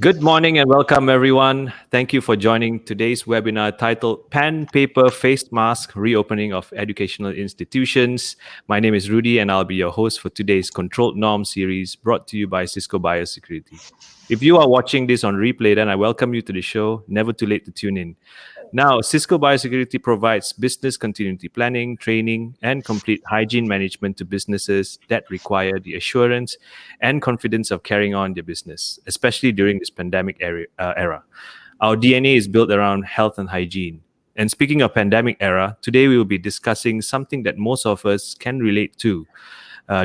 Good morning and welcome, everyone. Thank you for joining today's webinar titled Pen, Paper, Face Mask, Reopening of Educational Institutions. My name is Rudy and I'll be your host for today's Controlled Norm series brought to you by Cisco Biosecurity. If you are watching this on replay, then I welcome you to the show. Never too late to tune in. Now, Cisco Biosecurity provides business continuity planning, training, and complete hygiene management to businesses that require the assurance and confidence of carrying on their business, especially during this pandemic era. Our DNA is built around health and hygiene. And speaking of pandemic era, today we will be discussing something that most of us can relate to,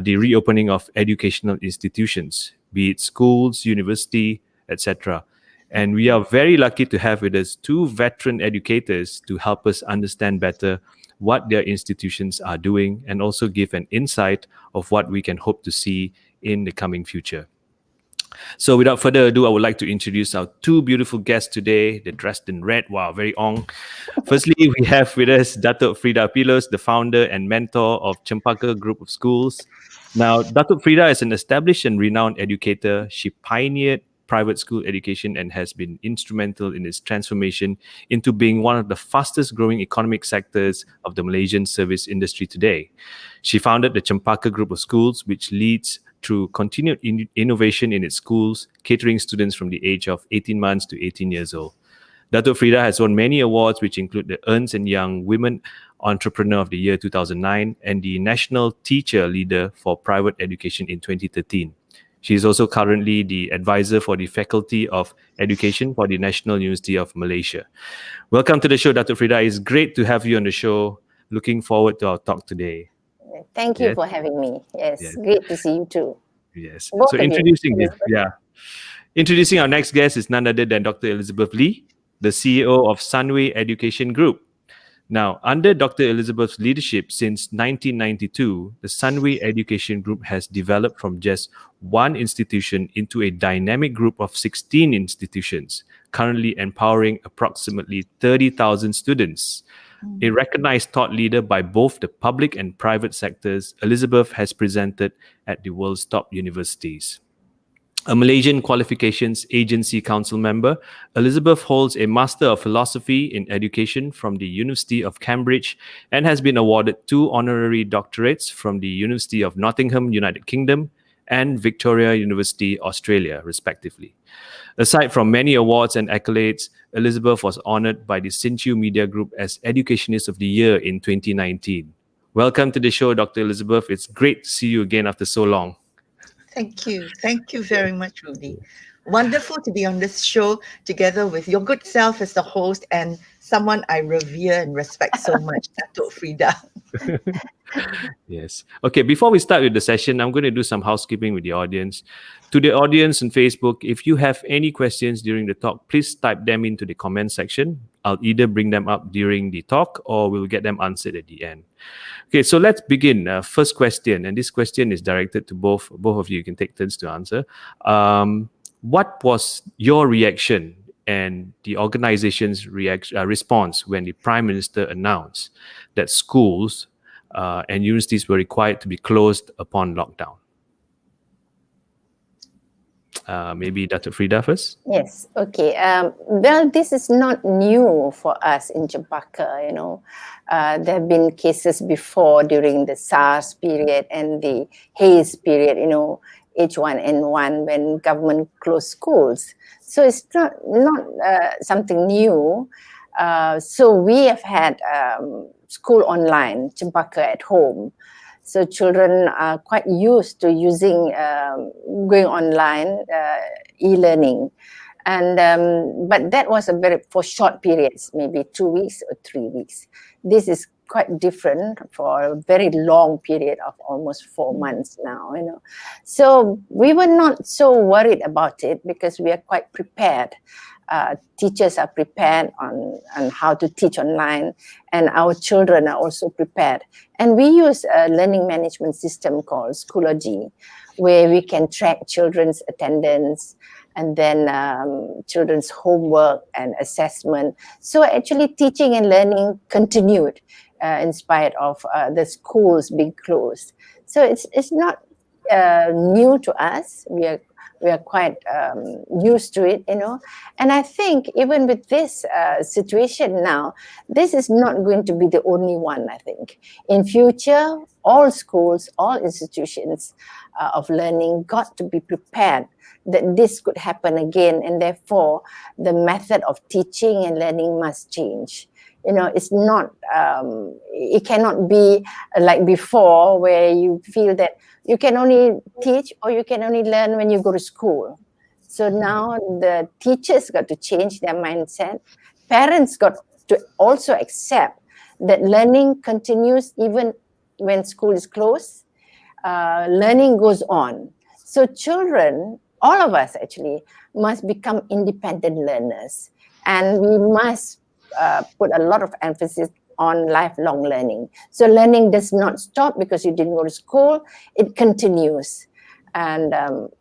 the reopening of educational institutions, be it schools, university, etc. And we are very lucky to have with us two veteran educators to help us understand better what their institutions are doing and also give an insight of what we can hope to see in the coming future. So without further ado, I would like to introduce our two beautiful guests today. They're dressed in red. Wow, very on. Firstly, we have with us Datuk Frida Pilos, the founder and mentor of Chempaka Group of Schools. Now, Datuk Frida is an established and renowned educator. She pioneered private school education and has been instrumental in its transformation into being one of the fastest growing economic sectors of the Malaysian service industry today. She founded the Chempaka Group of Schools, which leads through continued innovation in its schools, catering students from the age of 18 months to 18 years old. Datuk Frida has won many awards, which include the Ernst & Young Women Entrepreneur of the Year 2009 and the National Teacher Leader for Private Education in 2013. She is also currently the advisor for the Faculty of Education for the National University of Malaysia. Welcome to the show, Datuk Frida. It's great to have you on the show. Looking forward to our talk today. Thank you for having me. Yes, great to see you too. Yes. Both So of you. introducing our next guest is none other than Dr. Elizabeth Lee, the CEO of Sunway Education Group. Now, under Dr. Elizabeth's leadership since 1992, the Sunway Education Group has developed from just one institution into a dynamic group of 16 institutions, currently empowering approximately 30,000 students. A recognized thought leader by both the public and private sectors, Elizabeth has presented at the world's top universities. A Malaysian Qualifications Agency Council member, Elizabeth holds a Master of Philosophy in Education from the University of Cambridge and has been awarded 2 honorary doctorates from the University of Nottingham, United Kingdom, and Victoria University, Australia, respectively. Aside from many awards and accolades, Elizabeth was honored by the Sinchu Media Group as Educationist of the Year in 2019. Welcome to the show, Dr. Elizabeth. It's great to see you again after so long. Thank you. Thank you very much, Rudy. Wonderful to be on this show together with your good self as the host and someone I revere and respect so much, Datuk Frida. Yes. Okay, before we start with the session, I'm going to do some housekeeping with the audience. To the audience on Facebook, if you have any questions during the talk, please type them into the comment section. I'll either bring them up during the talk or we'll get them answered at the end. Okay, so let's begin. First question, and this question is directed to both of you. You can take turns to answer. What was your reaction and the organization's response when the Prime Minister announced that schools and universities were required to be closed upon lockdown? Maybe Dr. Frida first. Yes, okay. Well, this is not new for us in Chempaka, there have been cases before during the SARS period and the Haze period, H1N1, when government closed schools. So it's not something new. So we have had school online, Chempaka at home. So children are quite used to using going online, e-learning, and but that was for short periods, maybe 2 weeks or 3 weeks. This is quite different for a very long period of almost 4 months now. So we were not so worried about it because we are quite prepared. Teachers are prepared on how to teach online, and our children are also prepared. And we use a learning management system called Schoology, where we can track children's attendance and then children's homework and assessment. So actually teaching and learning continued in spite of the schools being closed. So it's not new to us. We are we are quite used to it, And I think even with this situation now, this is not going to be the only one. I think in future, all schools, all institutions of learning got to be prepared that this could happen again, and therefore the method of teaching and learning must change. It's not, it cannot be like before, where you feel that you can only teach or you can only learn when you go to school. So now the teachers got to change their mindset. Parents got to also accept that learning continues even when school is closed. Learning goes on. So children, all of us actually, must become independent learners. And we must put a lot of emphasis on lifelong learning. So learning does not stop because you didn't go to school, it continues. And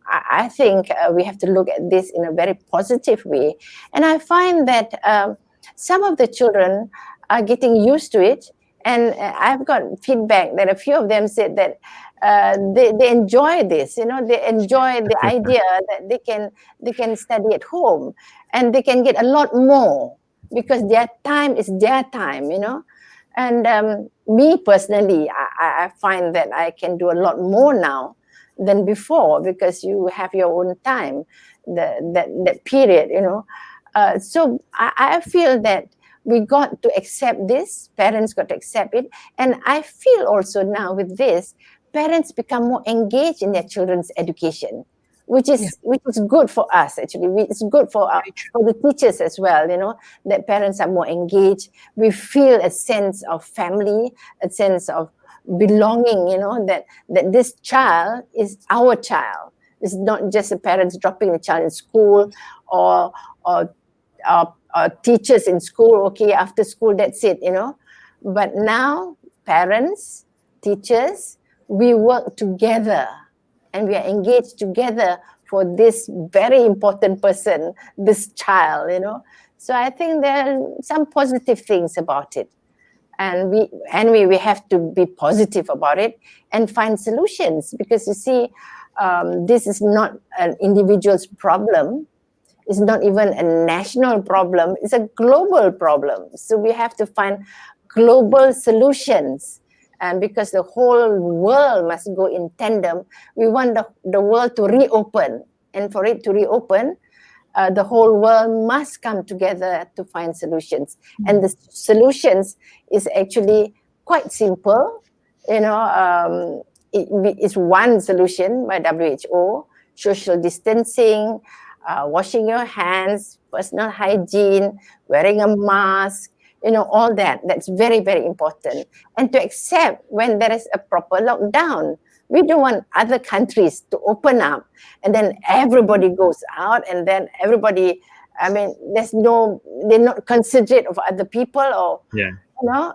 I think we have to look at this in a very positive way. And I find that some of the children are getting used to it. And I've got feedback that a few of them said that they enjoy this, they enjoy the idea that they can study at home and they can get a lot more because their time is their time, And me personally, I find that I can do a lot more now than before because you have your own time, that period, So I feel that we got to accept this, parents got to accept it. And I feel also now with this, parents become more engaged in their children's education, which is good for us actually. It's good for the teachers as well, that parents are more engaged. We feel a sense of family, a sense of belonging, that this child is our child. It's not just the parents dropping the child in school or teachers in school, okay, after school, that's it, But now, parents, teachers, we work together and we are engaged together for this very important person, this child, So I think there are some positive things about it. And we have to be positive about it and find solutions because you see, this is not an individual's problem. It's not even a national problem. It's a global problem. So we have to find global solutions. And because the whole world must go in tandem, we want the world to reopen. And for it to reopen, the whole world must come together to find solutions. And the solutions is actually quite simple. It's one solution by WHO: social distancing, washing your hands, personal hygiene, wearing a mask, all that. That's very, very important. And to accept when there is a proper lockdown. We don't want other countries to open up and then everybody goes out and then everybody, they're not considerate of other people or,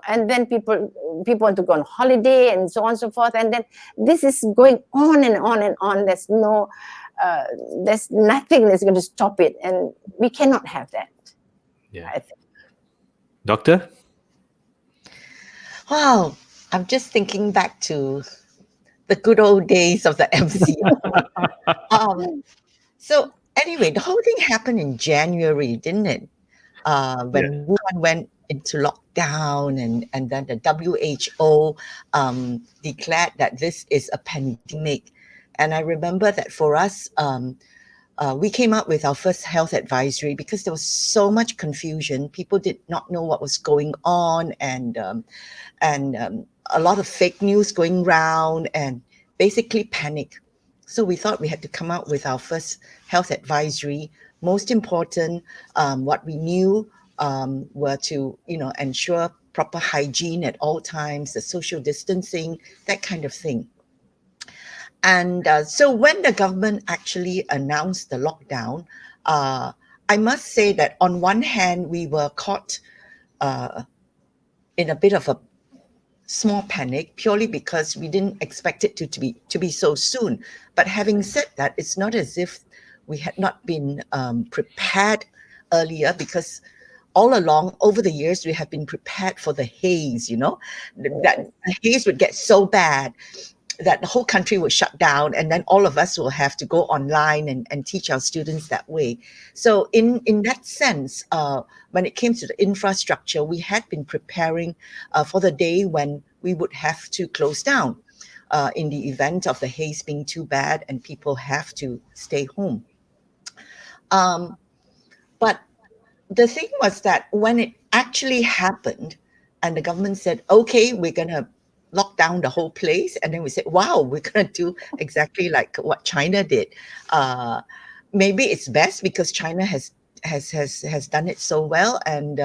and then people want to go on holiday and so on and so forth. And then this is going on and on and on. There's nothing that's going to stop it. And we cannot have that. Yeah. I think. Doctor? Wow. I'm just thinking back to the good old days of the MC. So anyway, the whole thing happened in January, didn't it? When Wuhan went into lockdown and then the WHO declared that this is a pandemic. And I remember that for us, we came up with our first health advisory because there was so much confusion. People did not know what was going on and a lot of fake news going around and basically panic. So we thought we had to come out with our first health advisory. Most important, what we knew were to, ensure proper hygiene at all times, the social distancing, that kind of thing. And so when the government actually announced the lockdown, I must say that on one hand, we were caught in a bit of a small panic purely because we didn't expect it to be so soon. But having said that, it's not as if we had not been prepared earlier because all along over the years we have been prepared for the haze, that the haze would get so bad that the whole country would shut down, and then all of us will have to go online and teach our students that way. So in that sense, when it came to the infrastructure, we had been preparing for the day when we would have to close down in the event of the haze being too bad and people have to stay home. Um, but the thing was that when it actually happened and the government said, okay, we're going to lock down the whole place. And then we said, wow, we're going to do exactly like what China did. Uh, Maybe it's best because China has done it so well, and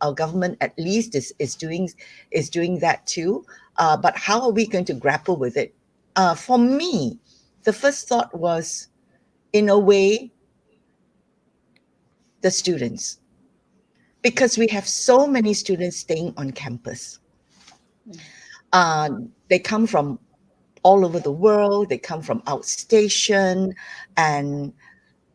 our government at least is doing that too. But how are we going to grapple with it? For me, the first thought was, in a way, the students, because we have so many students staying on campus. They come from all over the world. They come from outstation, and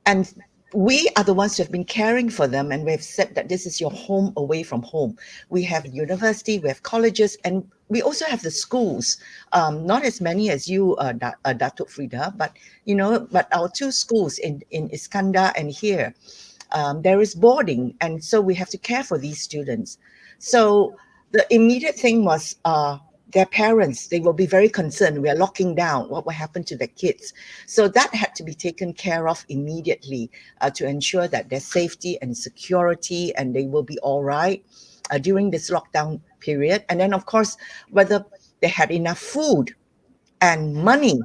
and we are the ones who have been caring for them, and we have said that this is your home away from home. We have university, we have colleges, and we also have the schools. Not as many as you, Datuk Frida, but but our two schools in Iskandar and here. There is boarding, and so we have to care for these students. So the immediate thing was their parents. They will be very concerned. We are locking down. What will happen to the kids? So that had to be taken care of immediately to ensure that their safety and security, and they will be all right during this lockdown period. And then, of course, whether they had enough food and money.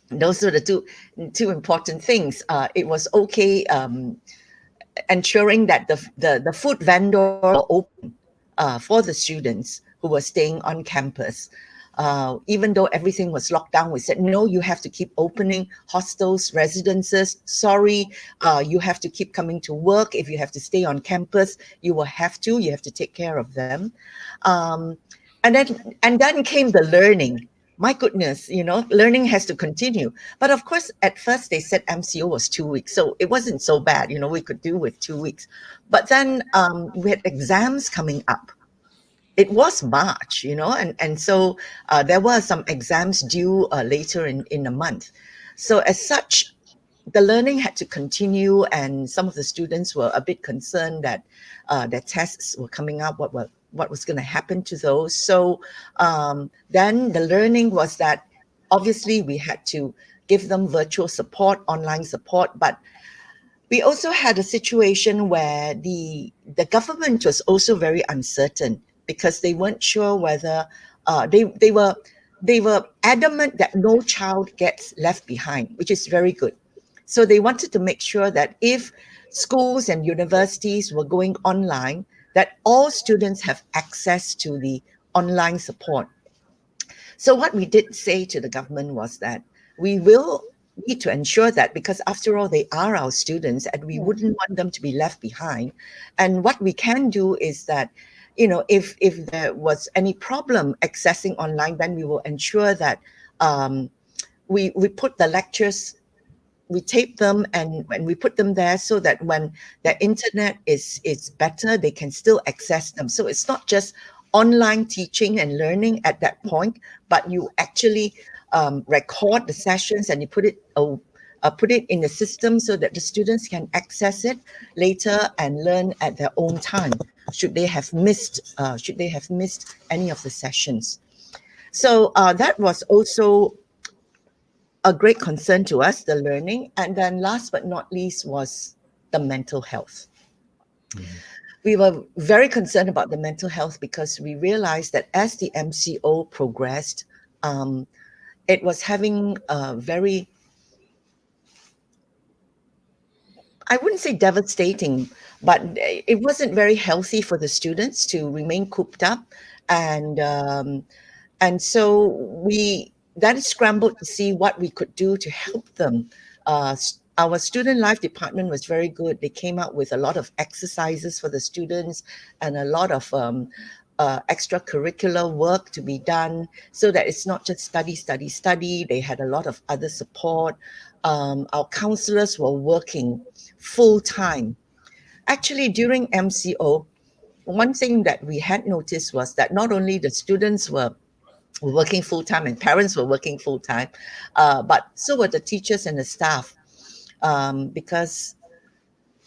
Those are the two important things. It was okay ensuring that the food vendor were open for the students who were staying on campus. Even though everything was locked down, we said, no, you have to keep opening hostels, residences. Sorry, you have to keep coming to work. If you have to stay on campus, you have to take care of them. And then came the learning. My goodness, learning has to continue. But of course, at first they said MCO was 2 weeks. So it wasn't so bad. We could do with 2 weeks. But then we had exams coming up. It was March, and so there were some exams due later in the month. So as such, the learning had to continue, and some of the students were a bit concerned that their tests were coming up, what was going to happen to those. So then the learning was that obviously we had to give them virtual support, online support, but we also had a situation where the government was also very uncertain because they weren't sure whether they were adamant that no child gets left behind, which is very good. So they wanted to make sure that if schools and universities were going online, that all students have access to the online support. So what we did say to the government was that we will need to ensure that, because after all, they are our students and we wouldn't want them to be left behind. And what we can do is that, if there was any problem accessing online, then we will ensure that we put the lectures, we tape them, and we put them there so that when the internet is better, they can still access them. So it's not just online teaching and learning at that point, but you actually record the sessions and you put it in the system so that the students can access it later and learn at their own time, should they have missed any of the sessions. So that was also a great concern to us, the learning. And then last but not least was the mental health. We were very concerned about the mental health because we realized that as the MCO progressed, it was having a very, I wouldn't say devastating, but it wasn't very healthy for the students to remain cooped up. And so we then scrambled to see what we could do to help them. Our student life department was very good. They came out with a lot of exercises for the students and a lot of extracurricular work to be done so that it's not just study. They had a lot of other support. Our counselors were working full time. Actually, during MCO, one thing that we had noticed was that not only the students were were working full time, and parents were working full time, but so were the teachers and the staff, because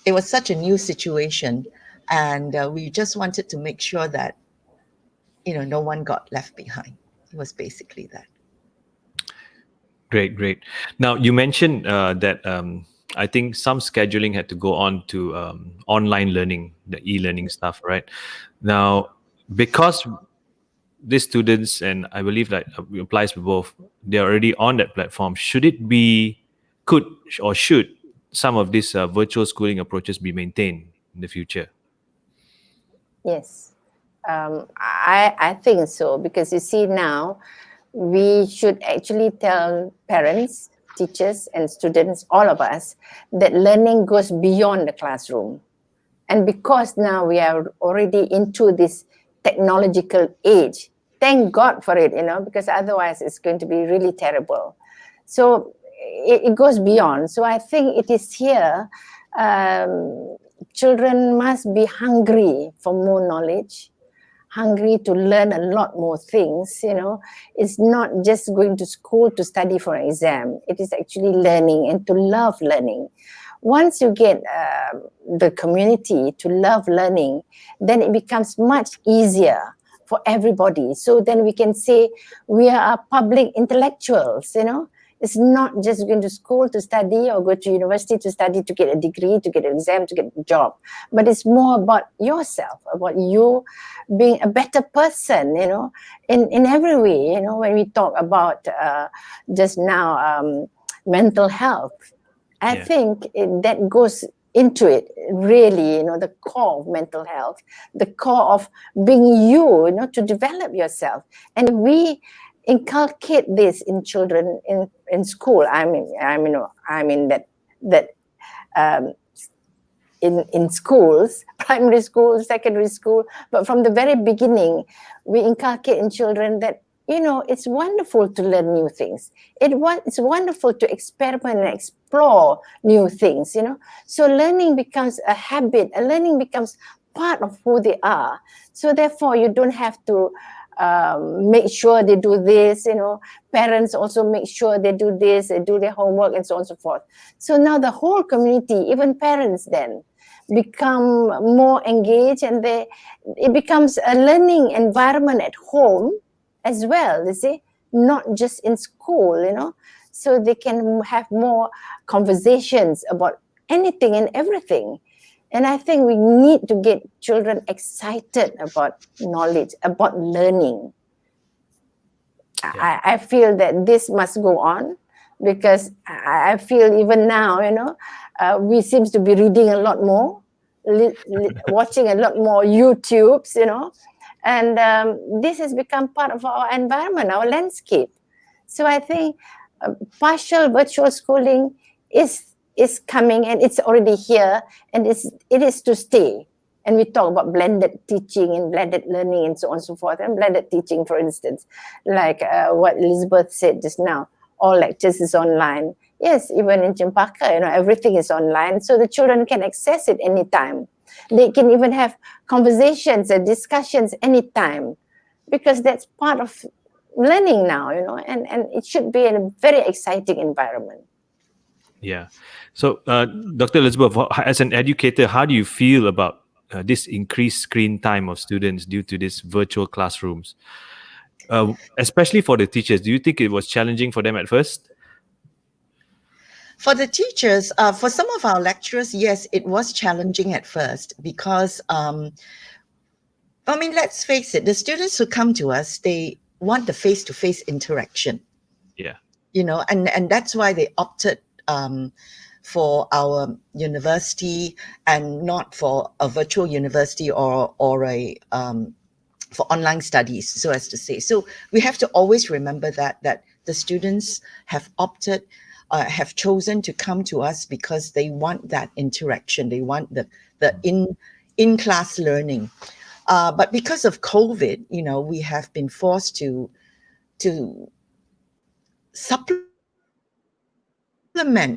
it was such a new situation, and we just wanted to make sure that no one got left behind. It was basically that. Great, great. Now, you mentioned that I think some scheduling had to go on to online learning, the e-learning stuff, right? Now, because these students, and I believe that applies for both, they're already on that platform. Could or should some of these virtual schooling approaches be maintained in the future? Yes, I think so, because you see now, we should actually tell parents, teachers, and students, all of us, that learning goes beyond the classroom. And because now we are already into this technological age, thank God for it, because otherwise it's going to be really terrible. So it goes beyond. So I think it is here. Children must be hungry for more knowledge, hungry to learn a lot more things. It's not just going to school to study for an exam. It is actually learning and to love learning. Once you get the community to love learning, then it becomes much easier for everybody. So then we can say we are public intellectuals. It's not just going to school to study or go to university to study to get a degree, to get an exam, to get a job. But it's more about yourself, about you being a better person, in every way. When we talk about just now mental health, I think that goes into it, really, the core of mental health, the core of being you, to develop yourself. And we inculcate this in children in school. I mean that in schools, primary school, secondary school, but from the very beginning, we inculcate in children that it's wonderful to learn new things. It's wonderful to experiment and explore new things. So learning becomes a habit. And learning becomes part of who they are. So therefore, you don't have to make sure they do this. Parents also make sure they do this, they do their homework, and so on and so forth. So now the whole community, even parents, then become more engaged, and it becomes a learning environment at home as well, you see, not just in school, so they can have more conversations about anything and everything. And I think we need to get children excited about knowledge, about learning. I feel that this must go on, because I feel even now, we seem to be reading a lot more, watching a lot more YouTubes, and this has become part of our environment, our landscape. So I think partial virtual schooling is coming, and it's already here, and it is to stay. And we talk about blended teaching and blended learning and so on and so forth. And blended teaching, for instance, like what Elizabeth said just now, all lectures is online. Yes, even in Cempaka, everything is online, so the children can access it anytime. They can even have conversations and discussions anytime, because that's part of learning now, and it should be in a very exciting environment. Yeah. So, Dr. Elizabeth, as an educator, how do you feel about this increased screen time of students due to these virtual classrooms? Especially for the teachers, do you think it was challenging for them at first? For the teachers, for some of our lecturers, yes, it was challenging at first, because, let's face it, the students who come to us, they want the face-to-face interaction. Yeah. And that's why they opted for our university and not for a virtual university or a for online studies, so as to say. So we have to always remember that the students have opted, have chosen to come to us because they want that interaction. They want the in-class learning. But because of COVID, we have been forced to supplement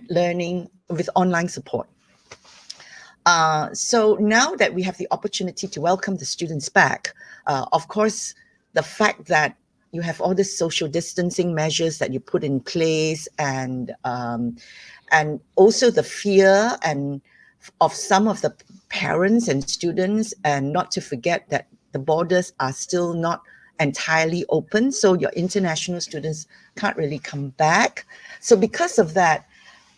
learning with online support. So now that we have the opportunity to welcome the students back, of course, the fact that you have all the social distancing measures that you put in place, and also the fear and of some of the parents and students, and not to forget that the borders are still not entirely open, so your international students can't really come back. So because of that,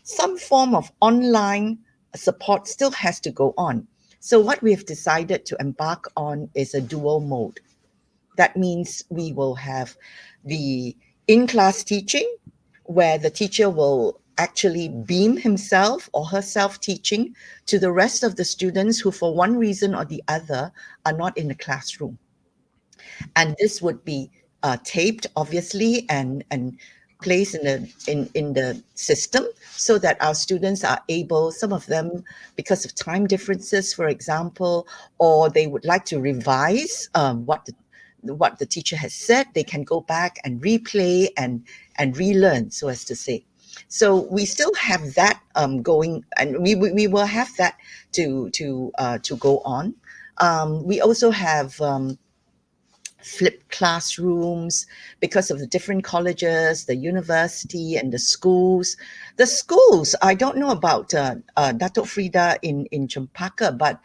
some form of online support still has to go on. So what we have decided to embark on is a dual mode. That means we will have the in-class teaching, where the teacher will actually beam himself or herself teaching to the rest of the students who, for one reason or the other, are not in the classroom. And this would be taped, obviously, and placed in the system, so that our students are able, some of them, because of time differences, for example, or they would like to revise what the teacher has said, they can go back and replay and relearn, so as to say. So we still have that going, and we will have that to go on. We also have flipped classrooms because of the different colleges, the university, and the schools. The schools, I don't know about Datuk Frida in Cempaka, but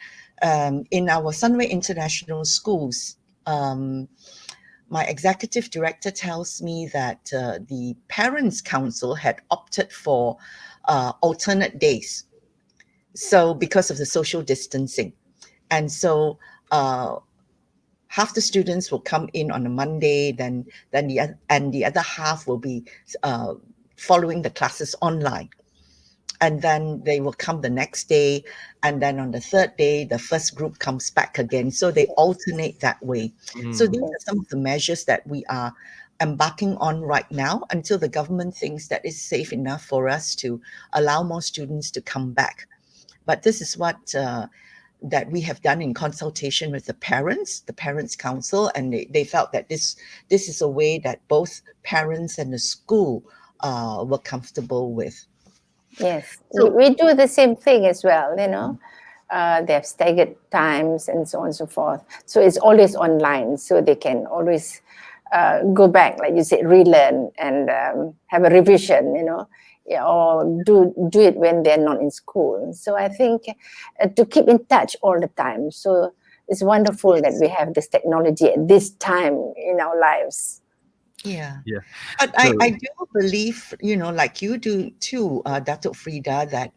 in our Sunway International Schools, my executive director tells me that the Parents' Council had opted for alternate days. So because of the social distancing. And so half the students will come in on a Monday, then the other half will be following the classes online. And then they will come the next day, and then on the third day, the first group comes back again. So they alternate that way. So these are some of the measures that we are embarking on right now, until the government thinks that it's safe enough for us to allow more students to come back. But this is what that we have done in consultation with the Parents' Council, and they felt that this is a way that both parents and the school were comfortable with. Yes, So- we do the same thing as well, you know. They have staggered times and so on and so forth. So it's always online, so they can always go back, like you said, relearn and have a revision, you know, yeah, or do it when they're not in school. So I think to keep in touch all the time. So it's wonderful that we have this technology at this time in our lives. Yeah. Yeah. But So- I do believe, you know, like you do too, Datuk Frida, that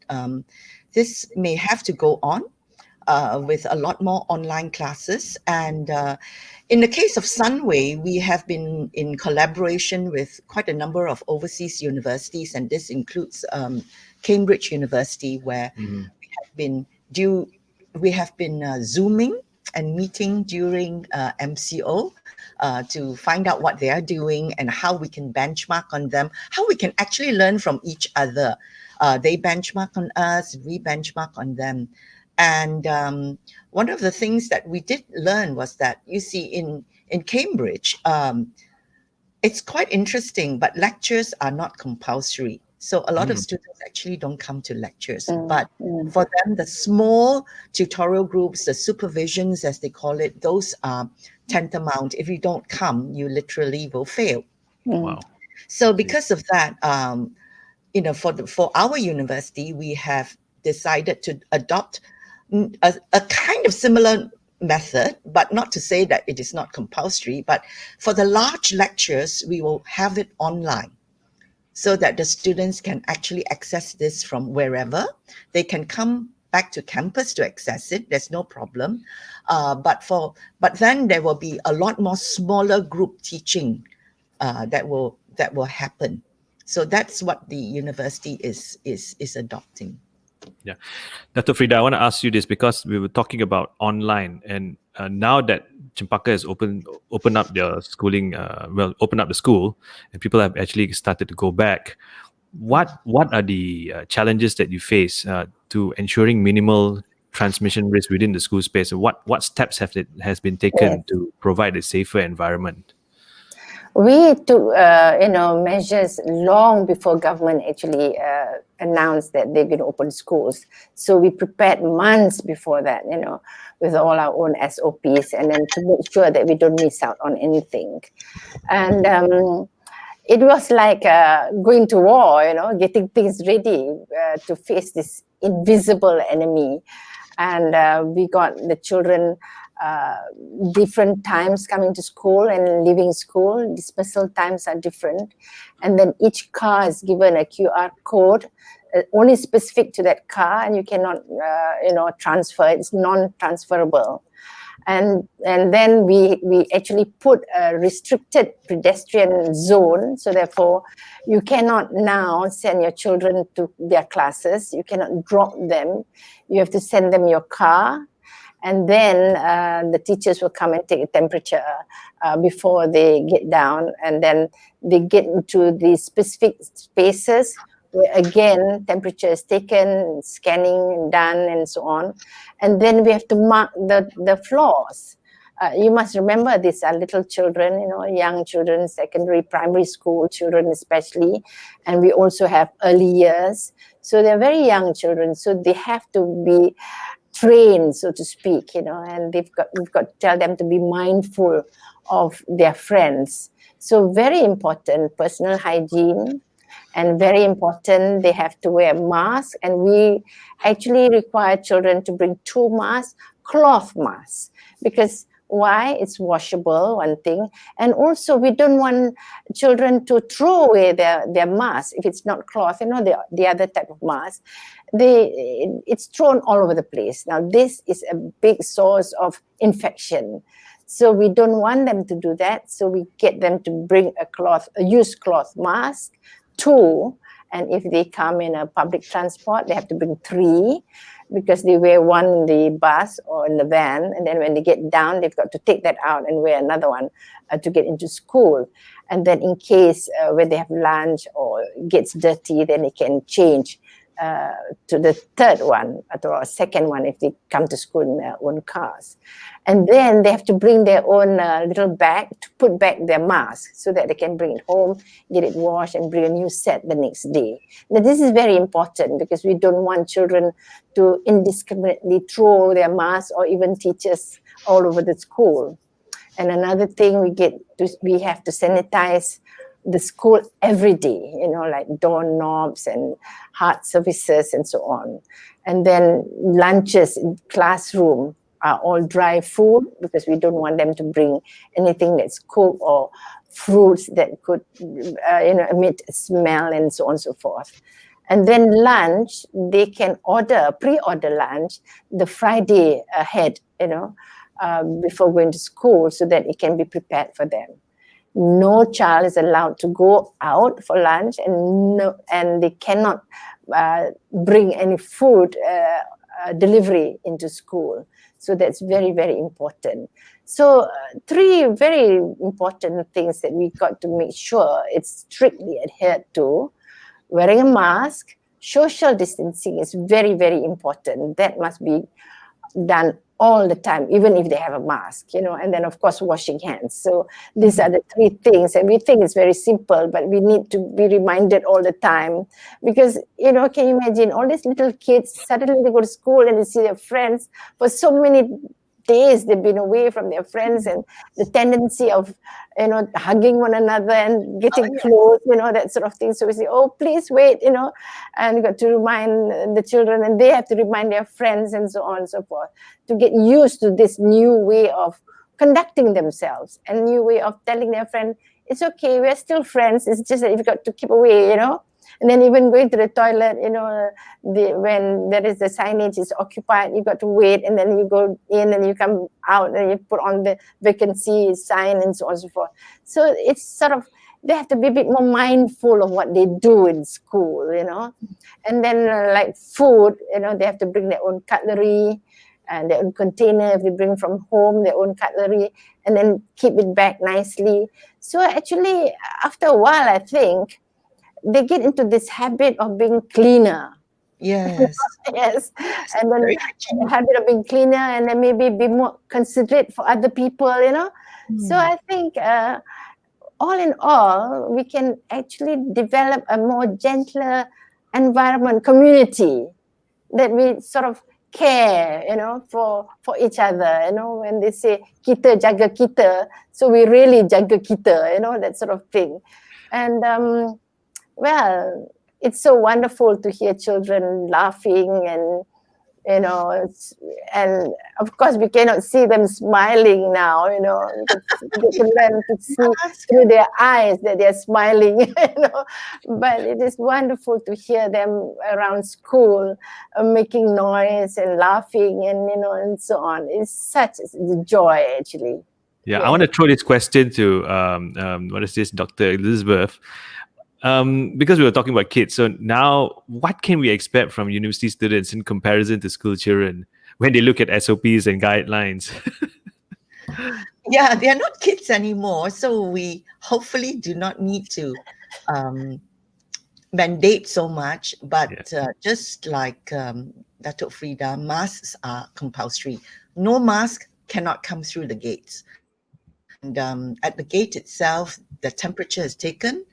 this may have to go on with a lot more online classes. And in the case of Sunway, we have been in collaboration with quite a number of overseas universities, and this includes Cambridge University, where we have been Zooming and meeting during MCO to find out what they are doing and how we can benchmark on them, how we can actually learn from each other. They benchmark on us, we benchmark on them. And one of the things that we did learn was that, you see, in Cambridge, it's quite interesting, but lectures are not compulsory. So a lot of students actually don't come to lectures. But for them, the small tutorial groups, the supervisions, as they call it, those are tantamount. If you don't come, you literally will fail. Wow. So because of that, you know, for our university, we have decided to adopt a kind of similar method, but not to say that it is not compulsory. But for the large lectures, we will have it online, so that the students can actually access this from wherever. They can come back to campus to access it. There's no problem. But then there will be a lot more smaller group teaching that will happen. So that's what the university is adopting. Yeah. Dr. Frida, I want to ask you this because we were talking about online, and now that Cempaka has opened up their schooling, opened up the school, and people have actually started to go back. What are the challenges that you face to ensuring minimal transmission risk within the school space? And what steps has been taken Yes. to provide a safer environment? We took, measures long before government actually announced that they're going to open schools. So we prepared months before that, with all our own SOPs, and then to make sure that we don't miss out on anything. And it was like going to war, getting things ready to face this invisible enemy. And we got the children different times coming to school and leaving school. Dismissal times are different. And then each car is given a QR code, only specific to that car, and you cannot, transfer. It's non-transferable. And then we actually put a restricted pedestrian zone. So therefore, you cannot now send your children to their classes. You cannot drop them. You have to send them your car. And then the teachers will come and take a temperature before they get down. And then they get into these specific spaces where, again, temperature is taken, scanning done, and so on. And then we have to mark the floors. You must remember, these are little children, young children, secondary, primary school children especially. And we also have early years. So they're very young children. So they have to be trained, so to speak, and we've got to tell them to be mindful of their friends. So very important, personal hygiene, and very important, they have to wear masks. And we actually require children to bring 2 masks, cloth masks, because why? It's washable, one thing. And also, we don't want children to throw away their mask if it's not cloth, the other type of mask. It's thrown all over the place. Now, this is a big source of infection. So we don't want them to do that. So we get them to bring a used cloth mask, 2. And if they come in a public transport, they have to bring 3, because they wear one in the bus or in the van. And then when they get down, they've got to take that out and wear another one to get into school. And then in case when they have lunch or it gets dirty, then they can change to the 3rd one or 2nd one if they come to school in their own cars. And then they have to bring their own little bag to put back their mask so that they can bring it home, get it washed, and bring a new set the next day. Now, this is very important because we don't want children to indiscriminately throw their masks, or even teachers all over the school. And another thing, we have to sanitize the school every day, like doorknobs and hard surfaces and so on. And then lunches in classroom are all dry food, because we don't want them to bring anything that's cooked or fruits that could, emit a smell and so on and so forth. And then lunch, they can pre-order lunch the Friday ahead, before going to school, so that it can be prepared for them. No child is allowed to go out for lunch, and they cannot bring any food delivery into school. So that's very, very important. So 3 very important things that we got to make sure it's strictly adhered to. Wearing a mask, social distancing is very, very important. That must be done all the time, even if they have a mask, and then of course washing hands. So these are the 3 things, and we think it's very simple, but we need to be reminded all the time, because can you imagine all these little kids, suddenly they go to school and they see their friends for so many days, they've been away from their friends, and the tendency of hugging one another and getting close, that sort of thing. So we say, oh, please wait, and got to remind the children, and they have to remind their friends, and so on and so forth, to get used to this new way of conducting themselves, and new way of telling their friend, it's okay, we're still friends, it's just that you've got to keep away, And then even going to the toilet, when there is the signage is occupied, you got to wait, and then you go in and you come out and you put on the vacancy sign and so on and so forth. So it's sort of, they have to be a bit more mindful of what they do in school, And then like food, they have to bring their own cutlery and their own container. If they bring from home, their own cutlery, and then keep it back nicely. So actually, after a while, I think, they get into this habit of being cleaner. Yes. Yes. And then a habit of being cleaner, and then maybe be more considerate for other people, So I think all in all, we can actually develop a more gentler environment, community, that we sort of care, for each other. When they say kita jaga kita, so we really jaga kita, that sort of thing. And well, it's so wonderful to hear children laughing and and of course we cannot see them smiling now, they can learn to see through their eyes that they're smiling, but it is wonderful to hear them around school making noise and laughing and so on. It's such a joy, actually. Yeah, I want to throw this question to what is this, Dr. Elizabeth? Because we were talking about kids, so now what can we expect from university students in comparison to school children when they look at SOPs and guidelines? Yeah, they are not kids anymore, so we hopefully do not need to mandate so much, but just like Datuk Frida, masks are compulsory. No mask cannot come through the gates. And at the gate itself, the temperature is taken.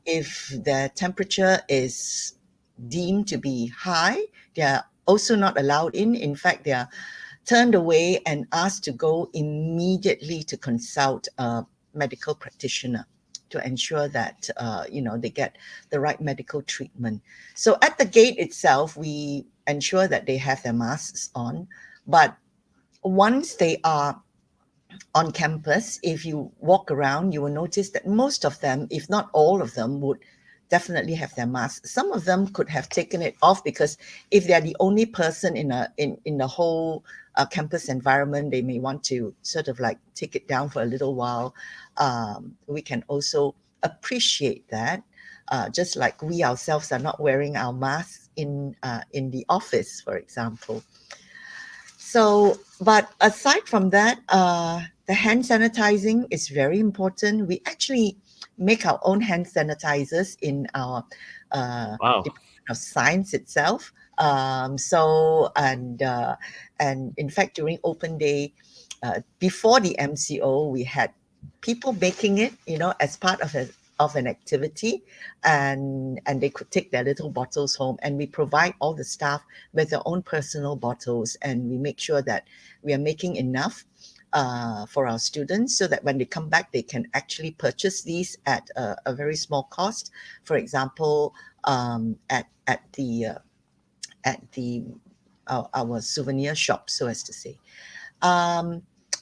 If the temperature is deemed to be high, they are also not allowed in. In fact, they are turned away and asked to go immediately to consult a medical practitioner to ensure that they get the right medical treatment. So at the gate itself, we ensure that they have their masks on. But once they are on campus, if you walk around, you will notice that most of them, if not all of them, would definitely have their masks. Some of them could have taken it off because if they're the only person in the whole campus environment, they may want to sort of like take it down for a little while. We can also appreciate that, just like we ourselves are not wearing our masks in the office, for example. So, but aside from that, the hand sanitizing is very important. We actually make our own hand sanitizers in our Department of Science itself. So, and in fact, during open day, before the MCO, we had people making it, as part of an activity, and they could take their little bottles home, and we provide all the staff with their own personal bottles, and we make sure that we are making enough for our students so that when they come back, they can actually purchase these at a very small cost. For example, at our souvenir shop, so as to say.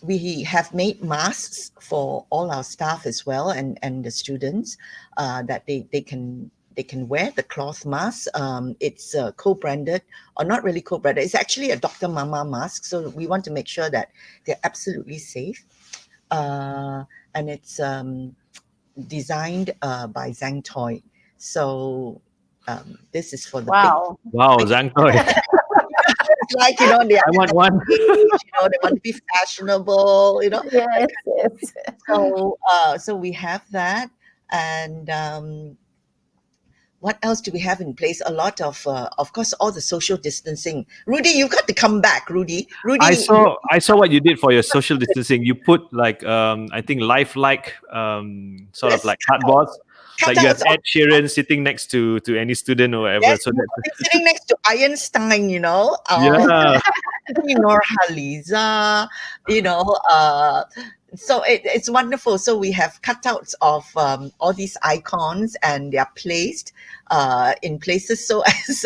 We have made masks for all our staff as well, and the students, that they can wear the cloth mask. It's co-branded, or not really co-branded. It's actually a Dr. Mama mask. So we want to make sure that they're absolutely safe. And it's designed by Zhang Toy. So this is for the Zhang Toy. It's like, they I want one. they want to be fashionable, Yes. So we have that. And what else do we have in place? A lot of course, all the social distancing. Rudy, you've got to come back, Rudy. I saw what you did for your social distancing. You put like I think lifelike sort of like cardboards. Like you have Ed Sheeran sitting next to any student or whatever. Yes, so sitting next to Einstein, yeah. Haliza, so it's wonderful. So we have cutouts of all these icons, and they are placed in places so as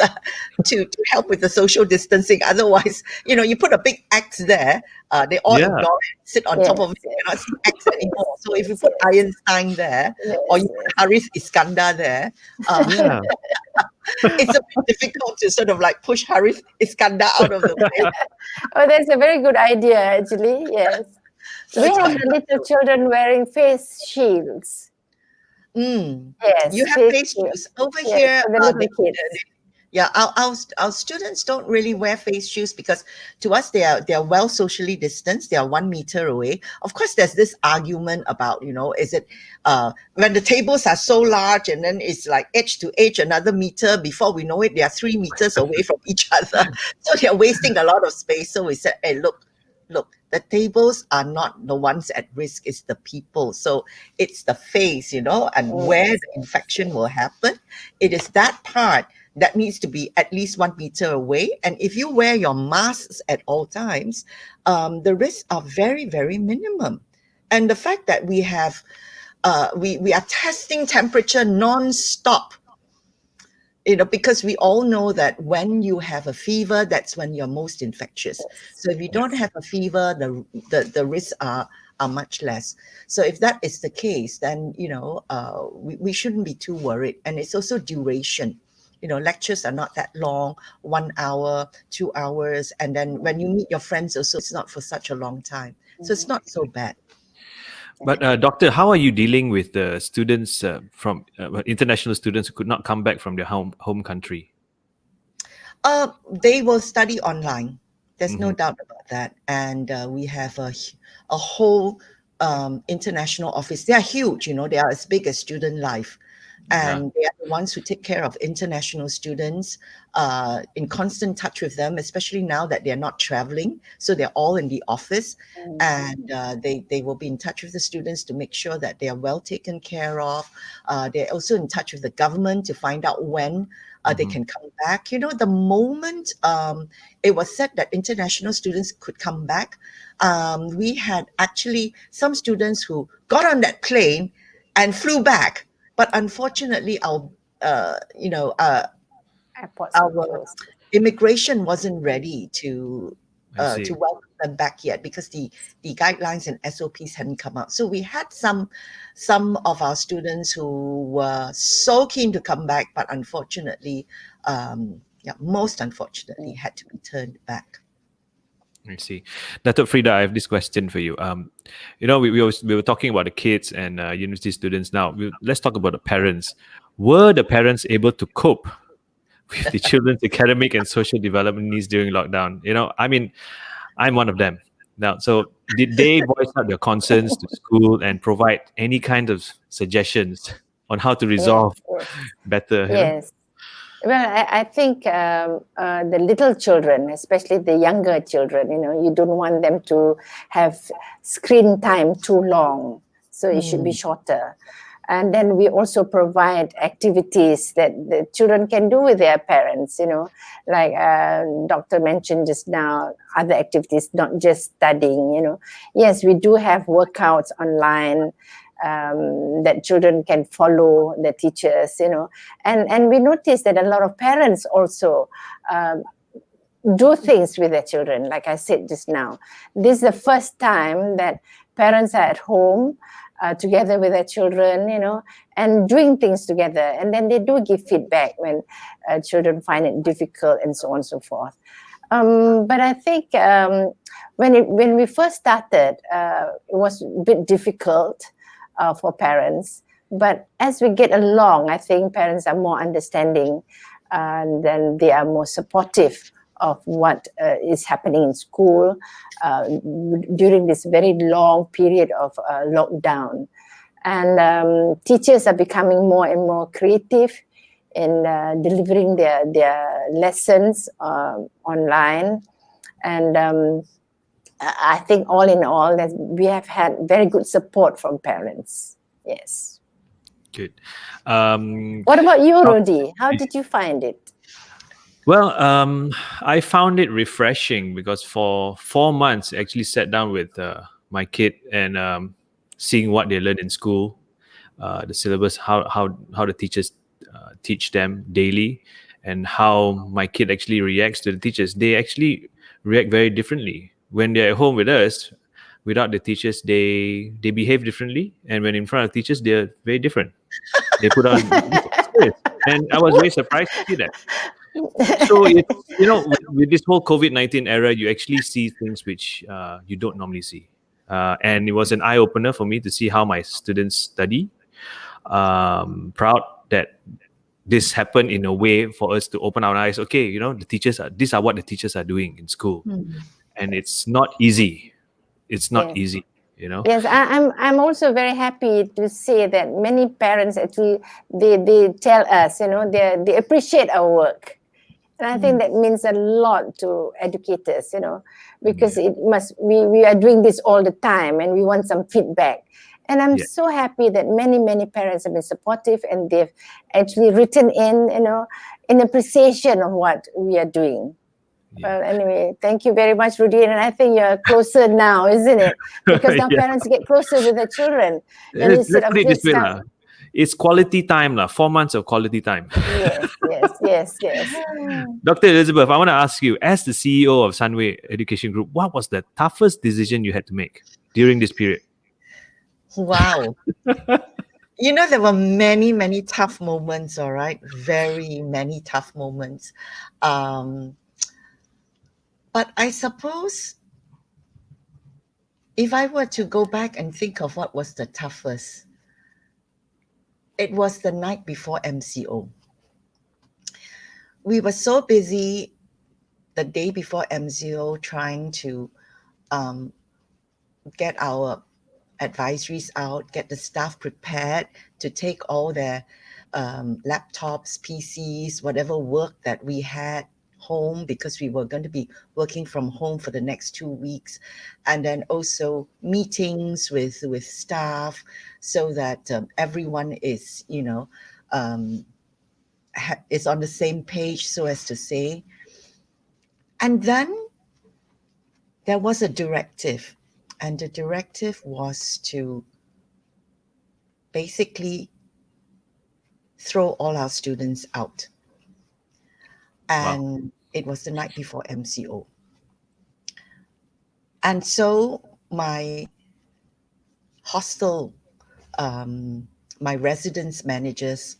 to help with the social distancing. Otherwise, you put a big X there, they all ignore it, sit on top of it, you cannot see X anymore. So if you put Einstein there, or you put Harith Iskandar there, it's a bit difficult to sort of like push Harith Iskandar out of the way. Oh, that's a very good idea, actually. Yes. We have the little children wearing face shields. Yes. You have face shields. Over here, for the little kids. Our students don't really wear face shoes because to us they are well socially distanced. They are 1 meter away. Of course, there's this argument about, is it when the tables are so large and then it's like edge to edge another meter, before we know it, they are 3 meters away from each other. So they're wasting a lot of space. So we said, hey, look, The tables are not the ones at risk, it's the people. So it's the face, and where the infection will happen. It is that part that needs to be at least 1 meter away. And if you wear your masks at all times, the risks are very, very minimum. And the fact that we have we are testing temperature non-stop, because we all know that when you have a fever, that's when you're most infectious. So if you don't have a fever, the risks are much less. So if that is the case, then we shouldn't be too worried. And it's also duration. Lectures are not that long, 1 hour, 2 hours, and then when you meet your friends also, it's not for such a long time. So it's not so bad. But Doctor, how are you dealing with the students from international students who could not come back from their home country? They will study online. There's no doubt about that. And we have a whole international office. They are huge, they are as big as Student Life. And they are the ones who take care of international students, in constant touch with them, especially now that they're not traveling. So they're all in the office, and they will be in touch with the students to make sure that they are well taken care of. They're also in touch with the government to find out when they can come back. The moment it was said that international students could come back, we had actually some students who got on that plane and flew back. But unfortunately, our immigration wasn't ready to welcome them back yet, because the guidelines and SOPs hadn't come out. So we had some of our students who were so keen to come back, but unfortunately, most unfortunately, had to be turned back. I see. Dato' Frida, I have this question for you. We were talking about the kids and university students. Now, let's talk about the parents. Were the parents able to cope with the children's academic and social development needs during lockdown? I'm one of them. Now, so did they voice out their concerns to school and provide any kind of suggestions on how to resolve better? Yes. Well, I think the little children, especially the younger children, you don't want them to have screen time too long. So it should be shorter. And then we also provide activities that the children can do with their parents, like Doctor mentioned just now, other activities, not just studying, Yes, we do have workouts online, that children can follow the teachers, and we notice that a lot of parents also do things with their children. Like I said just now, this is the first time that parents are at home together with their children, and doing things together, and then they do give feedback when children find it difficult and so on and so forth. But I think when we first started, it was a bit difficult for parents. But as we get along, I think parents are more understanding, and then they are more supportive of what is happening in school during this very long period of lockdown. And teachers are becoming more and more creative in delivering their lessons online. And I think all in all, that we have had very good support from parents. Yes. Good. What about you, Rudy? How did you find it? Well, I found it refreshing because for 4 months, I actually sat down with my kid and seeing what they learn in school, the syllabus, how the teachers teach them daily, and how my kid actually reacts to the teachers. They actually react very differently. When they're at home with us, without the teachers, they behave differently, and when in front of teachers, they're very different. They put on spirits, and I was very surprised to see that. So it's, with this whole COVID-19 era, you actually see things which you don't normally see, and it was an eye opener for me to see how my students study. Proud that this happened in a way for us to open our eyes. Okay, these are what the teachers are doing in school. And it's not easy. It's not easy, Yes, I'm also very happy to say that many parents actually they tell us, they appreciate our work. And I think that means a lot to educators, because we are doing this all the time and we want some feedback. And I'm so happy that many, many parents have been supportive and they've actually written in appreciation of what we are doing. Well, anyway, thank you very much, Rudy. And I think you're closer now, isn't it? Because now parents get closer with their children. And Let's instead put of it this grade way, stuff. lah. It's quality time, lah. 4 months of quality time. Yes. Dr. Elizabeth, I want to ask you, as the CEO of Sunway Education Group, what was the toughest decision you had to make during this period? Wow. There were many, many tough moments, all right? Very many tough moments. But I suppose if I were to go back and think of what was the toughest, it was the night before MCO. We were so busy the day before MCO trying to get our advisories out, get the staff prepared to take all their laptops, PCs, whatever work that we had home, because we were going to be working from home for the next 2 weeks, and then also meetings with staff so that everyone is is on the same page, so as to say. And then there was a directive, and the directive was to basically throw all our students out. And it was the night before MCO. And so my hostel, my residence managers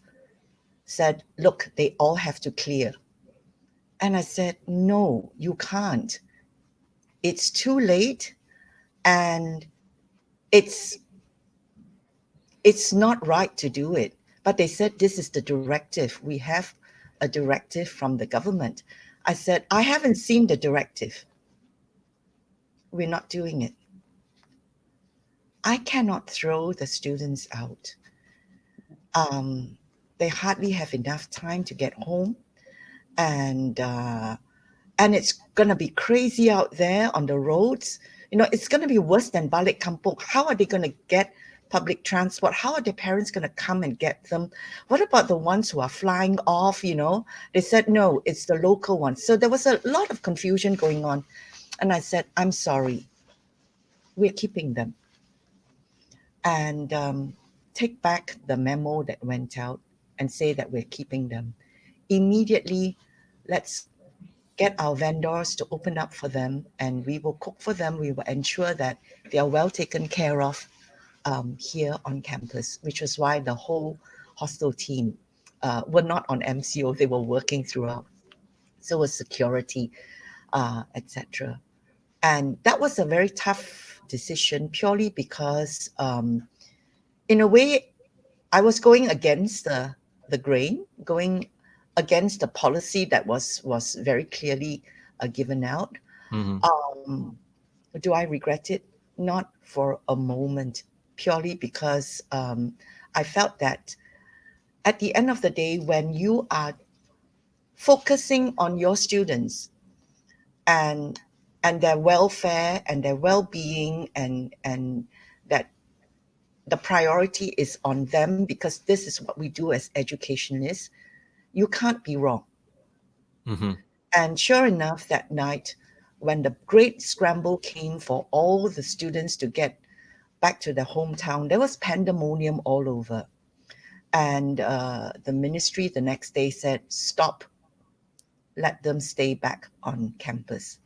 said, look, they all have to clear. And I said, no, you can't. It's too late, and it's not right to do it. But they said, this is the directive. We have a directive from the government. I said, I haven't seen the directive. We're not doing it. I cannot throw the students out. They hardly have enough time to get home. And it's going to be crazy out there on the roads. It's going to be worse than balik kampung. How are they going to get public transport? How are their parents going to come and get them? What about the ones who are flying off? They said, no, it's the local ones. So there was a lot of confusion going on. And I said, I'm sorry, we're keeping them. And take back the memo that went out and say that we're keeping them. Immediately, let's get our vendors to open up for them, and we will cook for them. We will ensure that they are well taken care of here on campus, which was why the whole hostel team were not on MCO. They were working throughout. So was security, etc. And that was a very tough decision, purely because, in a way, I was going against the grain, going against the policy that was very clearly given out. Do I regret it? Not for a moment, purely because I felt that at the end of the day, when you are focusing on your students and their welfare and their well-being, and that the priority is on them, because this is what we do as educationists, you can't be wrong. And sure enough, that night, when the great scramble came for all the students to get back to their hometown, there was pandemonium all over. And the ministry the next day said, stop, let them stay back on campus.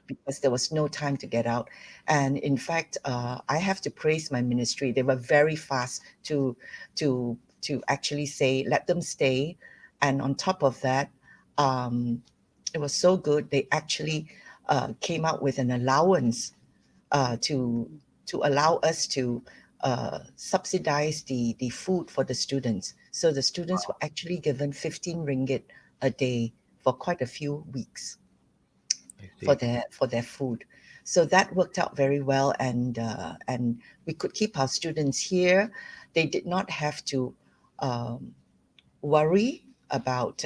Because there was no time to get out. And in fact, I have to praise my ministry. They were very fast to actually say, let them stay. And on top of that, it was so good. They actually came out with an allowance to allow us to subsidize the food for the students. So the students were actually given 15 ringgit a day for quite a few weeks for their food. So that worked out very well, and we could keep our students here. They did not have to worry about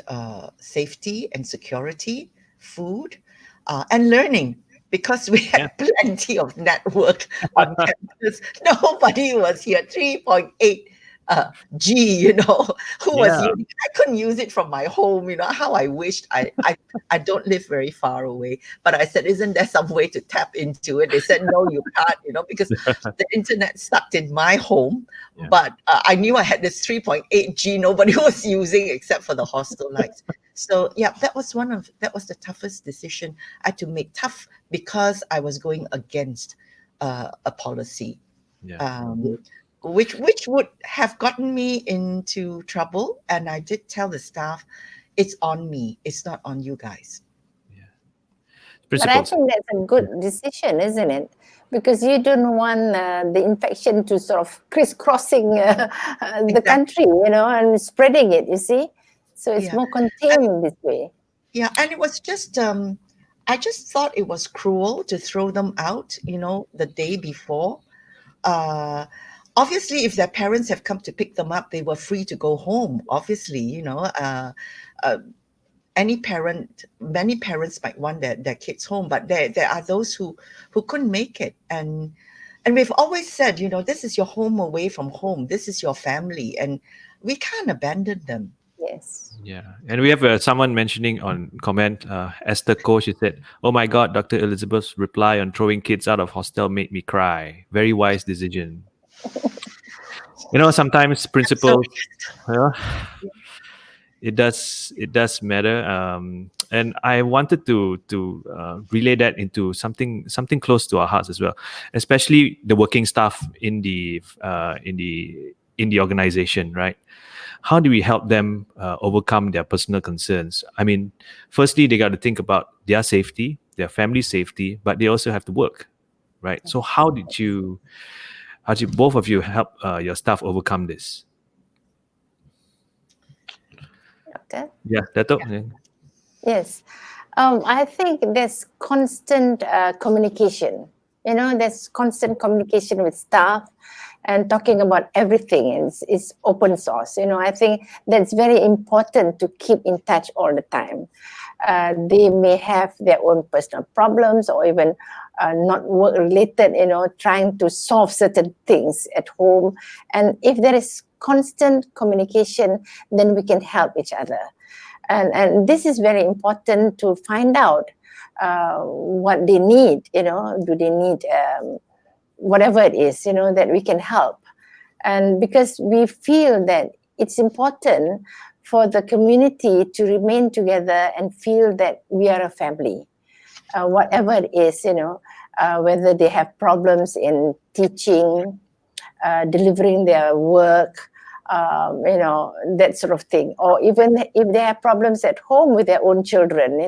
safety and security, food, and learning. Because we Yeah. had plenty of network on campus. Nobody was here. 3.8 G, who was Yeah. using? I couldn't use it from my home. How I wished I don't live very far away. But I said, isn't there some way to tap into it? They said, no, you can't, because the internet stuck in my home. Yeah. But I knew I had this 3.8 G nobody was using except for the hostel lights. So yeah, that was the toughest decision I had to make. Tough because I was going against a policy, Yeah. which would have gotten me into trouble. And I did tell the staff, it's on me, it's not on you guys. But I Principles. think that's a good decision, isn't it? Because you don't want the infection to sort of crisscrossing the Exactly. country, and spreading it, you see? So it's Yeah. more contained this way. Yeah, and it was just I just thought it was cruel to throw them out, the day before. Uh Obviously, if their parents have come to pick them up, they were free to go home. Obviously, uh, many parents might want their kids home, but there are those who couldn't make it. And we've always said, this is your home away from home. This is your family, and we can't abandon them. Yes. Yeah, and we have someone mentioning on comment, Esther Ko, she said, "Oh my God, Dr. Elizabeth's reply on throwing kids out of hostel made me cry. Very wise decision." Sometimes So principles, well, it does matter. And I wanted to relay that into something close to our hearts as well, especially the working staff in the organization, right? How do we help them overcome their personal concerns? I mean, firstly, they got to think about their safety, their family safety, but they also have to work, right? So how did both of you help your staff overcome this? Doctor? Yeah, Dato. Yeah. Yes. I think there's constant communication. There's constant communication with staff and talking about everything. It's open source. I think that's very important to keep in touch all the time. They may have their own personal problems or even not work related, trying to solve certain things at home. And if there is constant communication, then we can help each other. And this is very important to find out what they need. Do they need whatever it is, that we can help. And because we feel that it's important for the community to remain together and feel that we are a family, whatever it is, whether they have problems in teaching, delivering their work, that sort of thing. Or even if they have problems at home with their own children,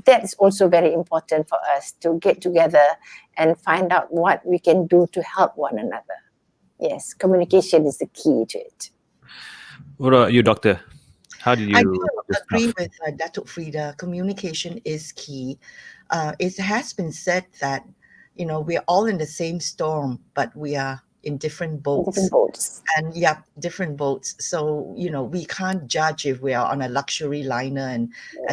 that's also very important for us to get together and find out what we can do to help one another. Yes, communication is the key to it. What about you, Doctor? How do I you do help your agree staff? with Datuk Frida. Communication is key. It has been said that, we're all in the same storm, but we are in different Different boats. boats. And yeah, different boats. So, we can't judge if we are on a luxury liner and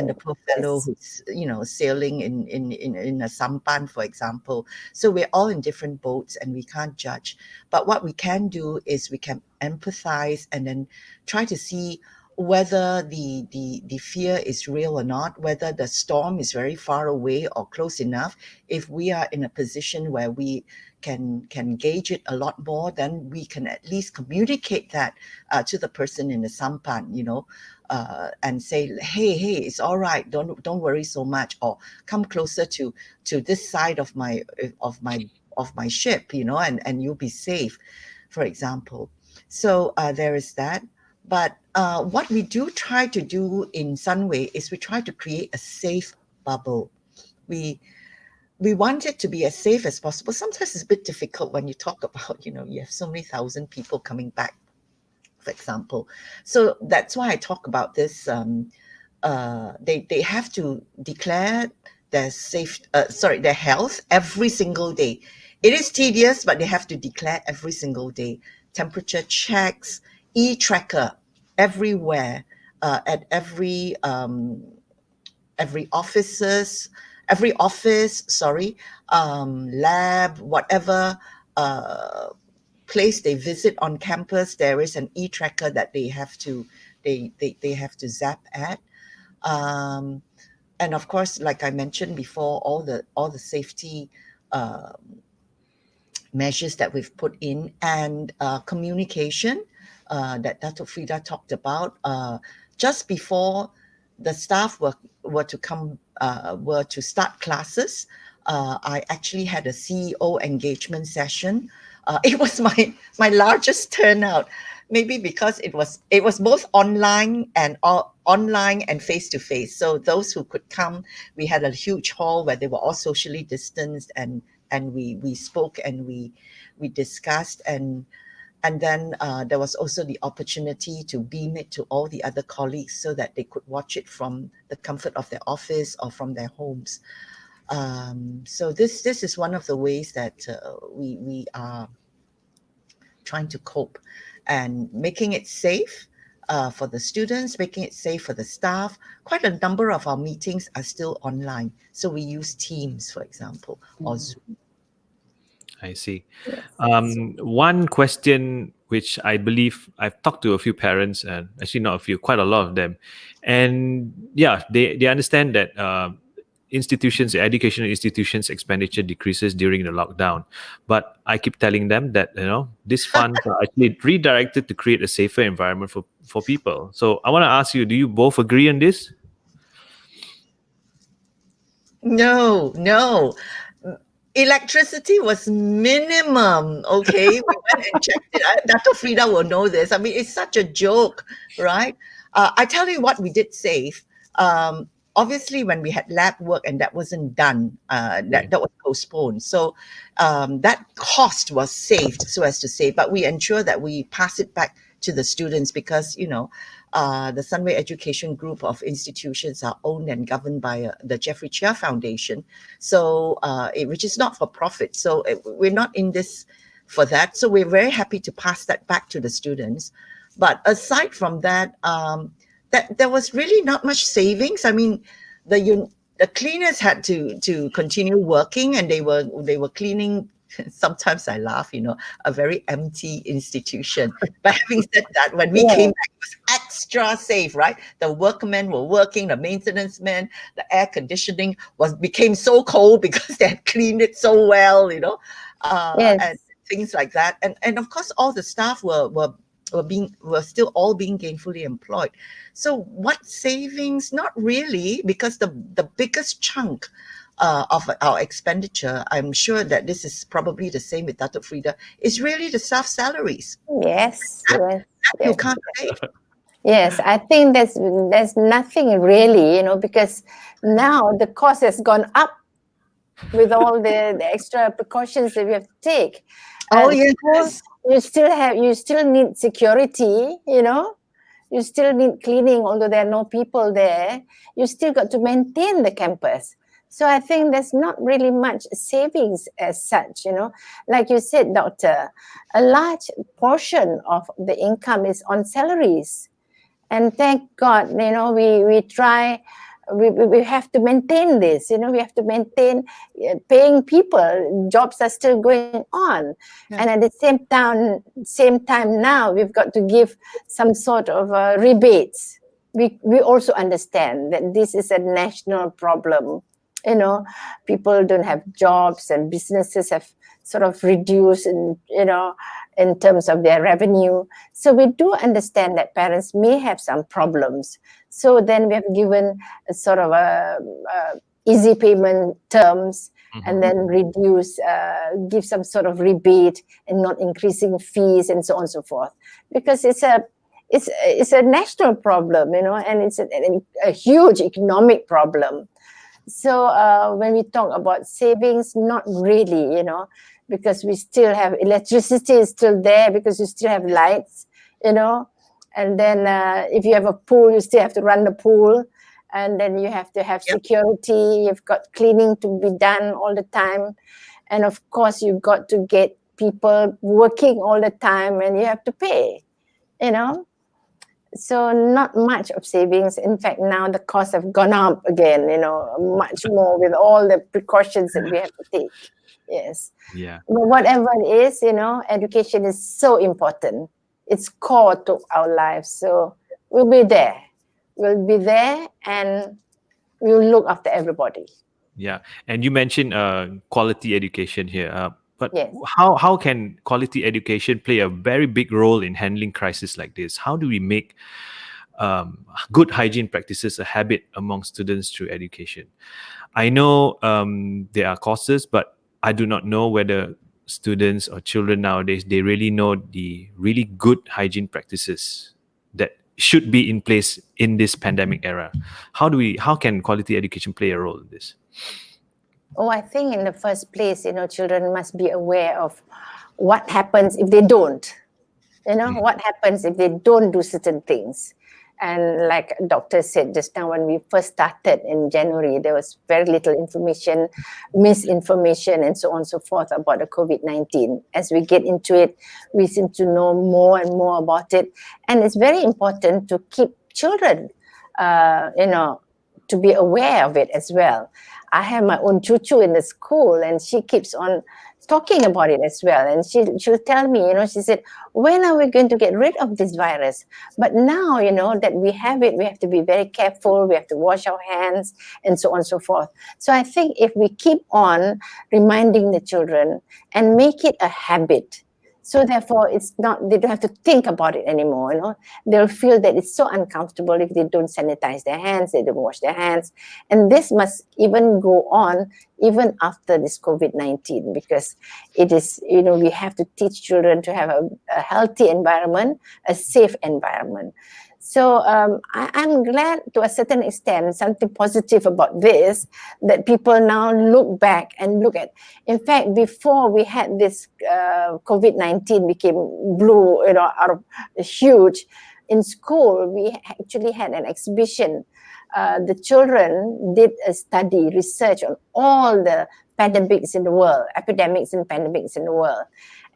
the poor fellow Yes. who's, sailing in a sampan, for example. So we're all in different boats and we can't judge. But what we can do is we can empathize and then try to see whether the fear is real or not, whether the storm is very far away or close enough. If we are in a position where we can gauge it a lot more, then we can at least communicate that to the person in the sampan, and say, hey, it's all right, don't worry so much, or come closer to this side of my ship, and you'll be safe, for example. So there is that. But what we do try to do in Sunway is we try to create a safe bubble. We want it to be as safe as possible. Sometimes it's a bit difficult when you talk about, you have so many thousand people coming back, for example. So that's why I talk about this. They have to declare their health every single day. It is tedious, but they have to declare every single day. Temperature checks, e-tracker. everywhere, at every office, lab, whatever place they visit on campus, there is an e-tracker that they have to zap at. And of course, like I mentioned before, all the safety measures that we've put in, and communication that Datuk Frida talked about. Just before the staff were to start classes, I actually had a CEO engagement session. It was my largest turnout, maybe because it was both online and face to face. So those who could come, we had a huge hall where they were all socially distanced, and we spoke and we discussed, and then there was also the opportunity to beam it to all the other colleagues so that they could watch it from the comfort of their office or from their homes. So this is one of the ways that we are trying to cope, and making it safe for the students, making it safe for the staff. Quite a number of our meetings are still online, so we use Teams, for example, or Zoom. I see. Yes. One question which I believe I've talked to a few parents, and actually not a few, quite a lot of them, and yeah, they understand that educational institutions expenditure decreases during the lockdown, but I keep telling them that these funds are actually redirected to create a safer environment for people. So I want to ask you, do you both agree on this? No. Electricity was minimum, okay? We went and checked it. Dato Frida will know this. I mean, it's such a joke, right? I tell you what we did save. Obviously, when we had lab work and that wasn't done, that was postponed. So that cost was saved, so as to say, but we ensure that we pass it back to the students, because the Sunway Education Group of institutions are owned and governed by the Jeffrey Chia Foundation, so which is not for profit. So we're not in this for that. So we're very happy to pass that back to the students. But aside from that, that there was really not much savings. I mean, the cleaners had to continue working, and they were cleaning. Sometimes I laugh, a very empty institution. But having said that, when we came back, it was extra safe, right? The workmen were working, the maintenance men, the air conditioning became so cold because they had cleaned it so well, and things like that. And of course, all the staff were still all being gainfully employed. So what savings? Not really, because the biggest chunk of our expenditure, I'm sure that this is probably the same with Datuk Frida, is really the staff salaries. Yes. You can't pay. Yes, I think there's nothing really, because now the cost has gone up with all the extra precautions that we have to take. Yes. You still need security, you still need cleaning, although there are no people there. You still got to maintain the campus. So I think there's not really much savings as such, Like you said, Doctor, a large portion of the income is on salaries. And thank God, we try, we have to maintain this, we have to maintain paying people. Jobs are still going on. Yeah. And at the same time now, we've got to give some sort of rebates. We also understand that this is a national problem. People don't have jobs, and businesses have sort of reduced in terms of their revenue. So we do understand that parents may have some problems. So then we have given a sort of easy payment terms, and then give some sort of rebate and not increasing fees and so on and so forth. Because it's a national problem, and it's a huge economic problem. So when we talk about savings, not really, because we still have electricity is still there, because you still have lights, and then if you have a pool, you still have to run the pool, and then you have to have security. You've got cleaning to be done all the time, and of course you've got to get people working all the time, and you have to pay, So not much of savings. In fact, now the costs have gone up again, much more with all the precautions that we have to take. Yes. Yeah. But whatever it is, education is so important. It's core to our lives. So we'll be there. We'll be there and we'll look after everybody. Yeah, and you mentioned quality education here. But Yes. how can quality education play a very big role in handling crisis like this? How do we make good hygiene practices a habit among students through education? I know there are courses, but I do not know whether students or children nowadays they really know the really good hygiene practices that should be in place in this pandemic era. How can quality education play a role in this? Oh, I think in the first place, children must be aware of what happens if they don't. What happens if they don't do certain things. And like doctor said just now, when we first started in January, there was very little information, misinformation, and so on and so forth about the COVID-19. As we get into it, we seem to know more and more about it. And it's very important to keep children, to be aware of it as well. I have my own chuchu in the school, and she keeps on talking about it as well. And she'll tell me, she said, when are we going to get rid of this virus? But now, that we have it, we have to be very careful. We have to wash our hands and so on and so forth. So I think if we keep on reminding the children and make it a habit, so therefore they don't have to think about it anymore. They'll feel that it's so uncomfortable if they don't sanitize their hands, they don't wash their hands. And this must even go on even after this COVID-19, because it is, we have to teach children to have a healthy environment, a safe environment. So I'm glad to a certain extent, something positive about this, that people now look back and look at. In fact, before we had this COVID-19 became blue, out of huge, in school, we actually had an exhibition. The children did a study, research on all the pandemics in the world, epidemics and pandemics in the world.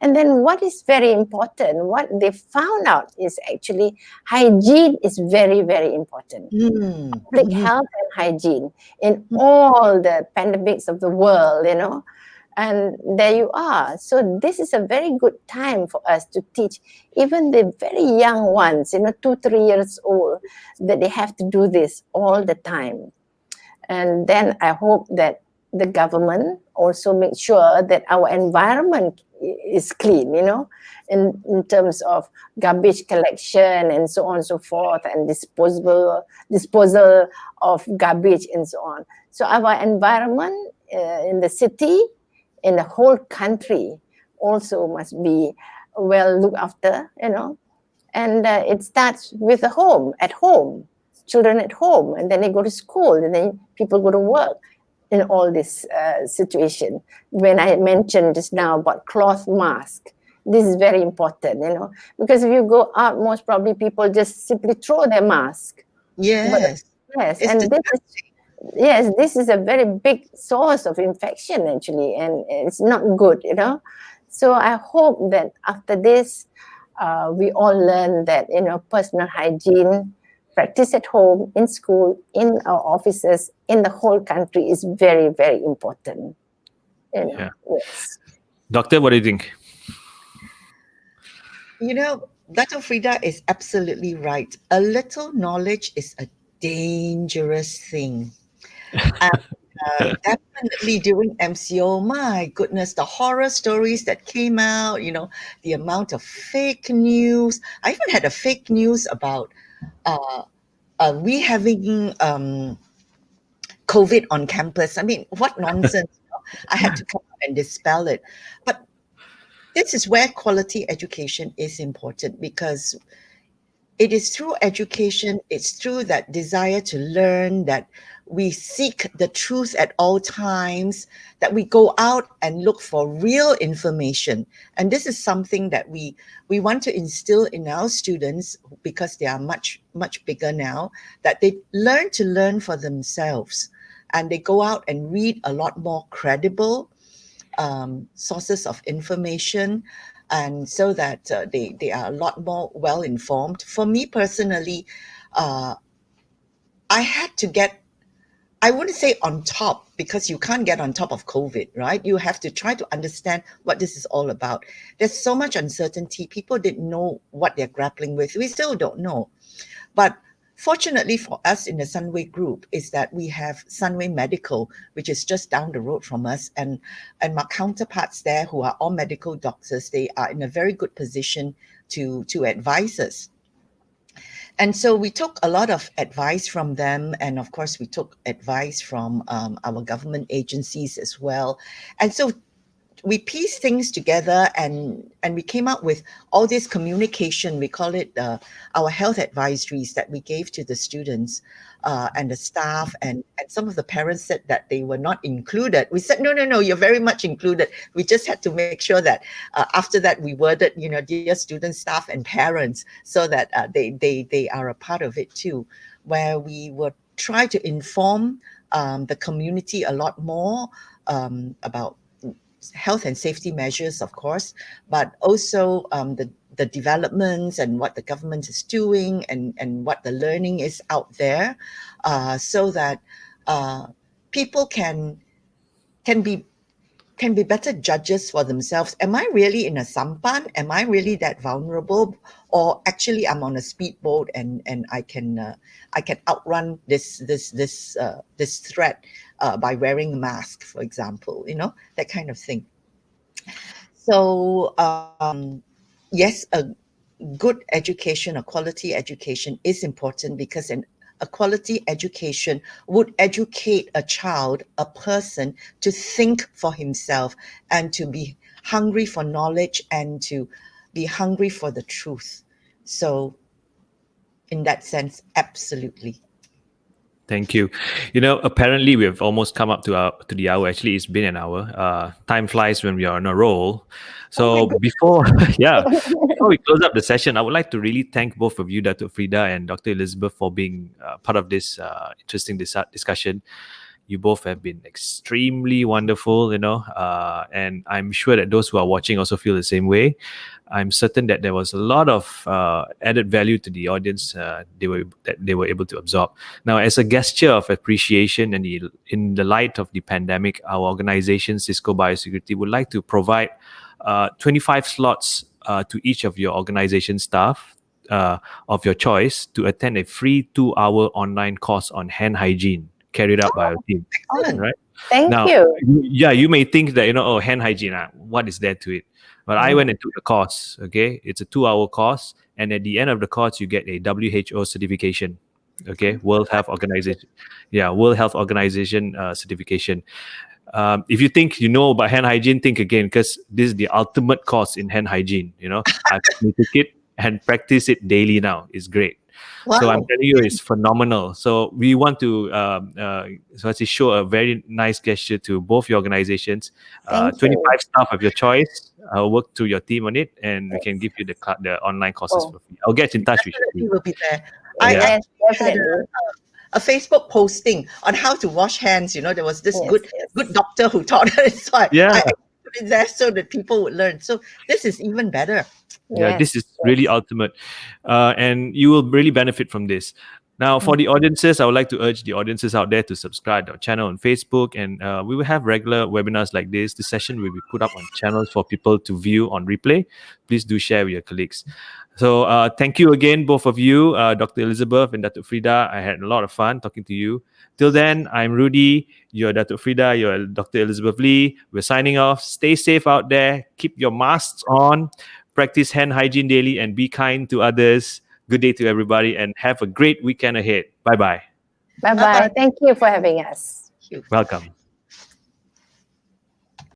And then what is very important, what they found out is actually hygiene is very, very important. Public health and hygiene in all the pandemics of the world, and there you are. So this is a very good time for us to teach even the very young ones, 2-3 years old, that they have to do this all the time. And then I hope that the government also makes sure that our environment is clean, in terms of garbage collection and so on and so forth, and disposal of garbage and so on. So our environment in the city, in the whole country, also must be well looked after, and it starts with the home, at home, children at home, and then they go to school, and then people go to work. In all this situation, when I mentioned just now about cloth mask, this is very important, because if you go out, most probably people just simply throw their mask. Yes. Yes, It's and disgusting. this is a very big source of infection actually, and it's not good, So I hope that after this, we all learn that, personal hygiene, practice at home, in school, in our offices, in the whole country is very, very important. Yeah. Yes. Doctor, what do you think? Dr. Frida is absolutely right. A little knowledge is a dangerous thing. And definitely during MCO, my goodness, the horror stories that came out, the amount of fake news. I even had a fake news about we having COVID on campus. I mean, what nonsense. I had to come up and dispel it. But this is where quality education is important, because it is through education, it's through that desire to learn, that we seek the truth at all times, that we go out and look for real information. And this is something that we want to instill in our students, because they are much, much bigger now, that they learn to learn for themselves. And they go out and read a lot more credible sources of information. and so that they are a lot more well informed. For me personally, uh, I had to get, I wouldn't say on top, because you can't get on top of COVID, right? You have to try to understand what this is all about. There's so much uncertainty. People didn't know what they're grappling with. We still don't know. But fortunately for us in the Sunway group is that we have Sunway Medical, which is just down the road from us, and my counterparts there who are all medical doctors, they are in a very good position to advise us. And so we took a lot of advice from them. And of course, we took advice from our government agencies as well. And so we pieced things together, and we came up with all this communication. We call it our health advisories that we gave to the students and the staff, and some of the parents said that they were not included. We said, no, you're very much included. We just had to make sure that after that we worded, dear students, staff, and parents, so that they are a part of it too, where we would try to inform the community a lot more about health and safety measures, of course, but also the developments and what the government is doing, and what the learning is out there, so that people can be better judges for themselves. Am I really in a sampan? Am I really that vulnerable? Or actually I'm on a speedboat, and I can outrun this threat by wearing a mask, for example, that kind of thing. So yes, a good education, a quality education is important, because a quality education would educate a child, a person, to think for himself, and to be hungry for knowledge, and to be hungry for the truth. So in that sense, absolutely. Thank you. Apparently we've almost come up to the hour. Actually, it's been an hour. Time flies when we are on a roll. So before we close up the session, I would like to really thank both of you, Dr. Frida and Dr. Elizabeth, for being part of this interesting discussion. You both have been extremely wonderful, and I'm sure that those who are watching also feel the same way. I'm certain that there was a lot of added value to the audience that they were able to absorb. Now, as a gesture of appreciation, and in the light of the pandemic, our organization, Cisco Biosecurity, would like to provide 25 slots to each of your organization staff of your choice to attend a free 2-hour online course on hand hygiene carried out by our team. Excellent. Right? Thank Now, you. you may think that, hand hygiene, what is there to it? But I went and took the course, okay? It's a 2-hour course. And at the end of the course, you get a WHO certification, okay? World Health Organization. Yeah, World Health Organization certification. If you think you know about hand hygiene, think again, because this is the ultimate course in hand hygiene. I took it and practice it daily now. It's great. Wow. So I'm telling you, it's phenomenal. So we want to show a very nice gesture to both your organizations. Thank 25 you. staff of your choice. I'll work through your team on it, and we can give you the online courses for free. I'll get in touch with Definitely you. will be there. Yeah. I Yes, actually had definitely. a Facebook posting on how to wash hands. There was this Yes. good doctor who taught us. So Yeah. I put it there so that people would learn. So this is even better. Yeah, this is Yes, really yes. ultimate. And you will really benefit from this. Now, for the audiences, I would like to urge the audiences out there to subscribe to our channel on Facebook. And we will have regular webinars like this. This session will be put up on channels for people to view on replay. Please do share with your colleagues. So thank you again, both of you, Dr. Elizabeth and Dr. Frida. I had a lot of fun talking to you. Till then, I'm Rudy. You're Dr. Frida. You're Dr. Elizabeth Lee. We're signing off. Stay safe out there. Keep your masks on. Practice hand hygiene daily and be kind to others. Good day to everybody and have a great weekend ahead. Bye-bye. Bye Bye-bye. bye. Thank you for having us. Thank you. Welcome.